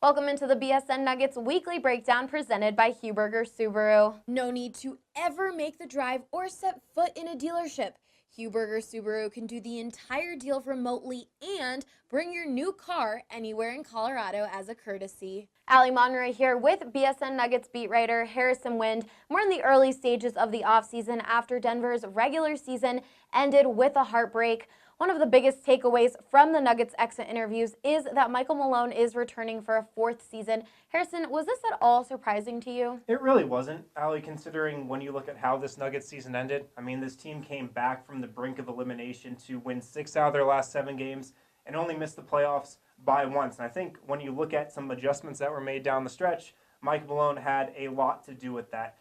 Welcome into the BSN Nuggets weekly breakdown presented by Huberger Subaru. No need to ever make the drive or set foot in a dealership. Huberger Subaru can do the entire deal remotely and bring your new car anywhere in Colorado as a courtesy. Allie Monroy here with BSN Nuggets beat writer Harrison Wind. We're in the early stages of the offseason after Denver's regular season ended with a heartbreak. One of the biggest takeaways from the Nuggets exit interviews is that Michael Malone is returning for a fourth season. Harrison, was this at all surprising to you? It really wasn't, Allie, considering when you look at how this Nuggets season ended. I mean, this team came back from the brink of elimination to win 6 out of their last 7 games and only missed the playoffs by once. And I think when you look at some adjustments that were made down the stretch, Mike Malone had a lot to do with that.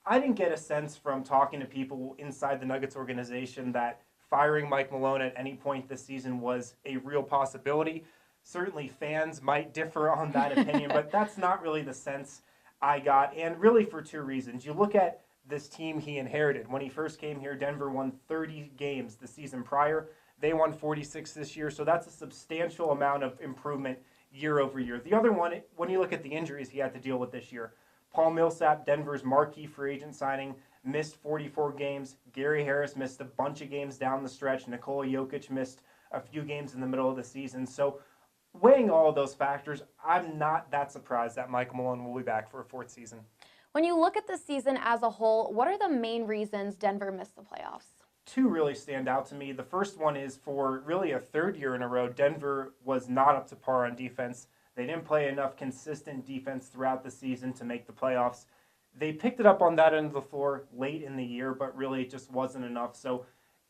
I didn't get a sense from talking to people inside the Nuggets organization that firing Mike Malone at any point this season was a real possibility. Certainly fans might differ on that opinion, but that's not really the sense I got, and really for 2 reasons. You look at this team he inherited. When he first came here, Denver won 30 games the season prior. They won 46 this year, so that's a substantial amount of improvement year over year. The other one, when you look at the injuries he had to deal with this year, Paul Millsap, Denver's marquee free agent signing, missed 44 games. Gary Harris missed a bunch of games down the stretch. Nikola Jokic missed a few games in the middle of the season. So weighing all of those factors, I'm not that surprised that Michael Malone will be back for a 4th season. When you look at the season as a whole, what are the main reasons Denver missed the playoffs? 2 really stand out to me. The first one is for really a 3rd year in a row, Denver was not up to par on defense. They didn't play enough consistent defense throughout the season to make the playoffs. They picked it up on that end of the floor late in the year, but really it just wasn't enough. So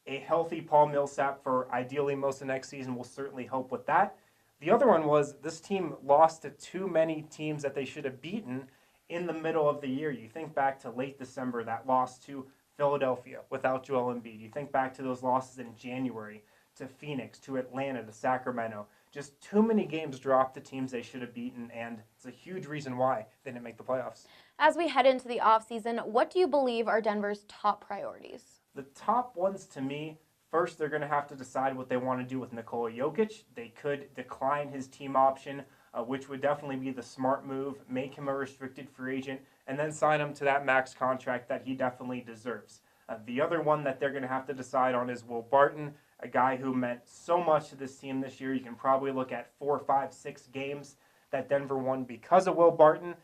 a healthy Paul Millsap for ideally most of next season will certainly help with that. The other one was this team lost to too many teams that they should have beaten in the middle of the year. You think back to late December, that loss to Philadelphia without Joel Embiid. You think back to those losses in January to Phoenix, to Atlanta, to Sacramento. Just too many games dropped to teams they should have beaten, and it's a huge reason why they didn't make the playoffs. As we head into the offseason, what do you believe are Denver's top priorities? The top ones to me, first, they're going to have to decide what they want to do with Nikola Jokic. They could decline his team option, which would definitely be the smart move, make him a restricted free agent, and then sign him to that max contract that he definitely deserves. The other one that they're going to have to decide on is Will Barton, a guy who meant so much to this team this year. You can probably look at 4, 5, 6 games that Denver won because of Will Barton.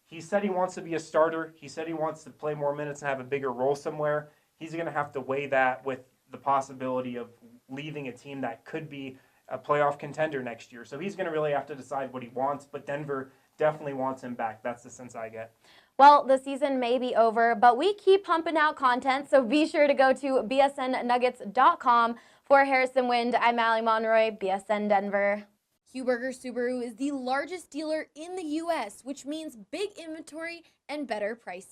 He said he wants to be a starter. He said he wants to play more minutes and have a bigger role somewhere. He's going to have to weigh that with the possibility of leaving a team that could be a playoff contender next year. So he's going to really have to decide what he wants, but Denver definitely wants him back. That's the sense I get. Well, the season may be over, but we keep pumping out content, so be sure to go to bsnnuggets.com. For Harrison Wind, I'm Allie Monroy, BSN Denver. Huberger Subaru is the largest dealer in the U.S., which means big inventory and better pricing.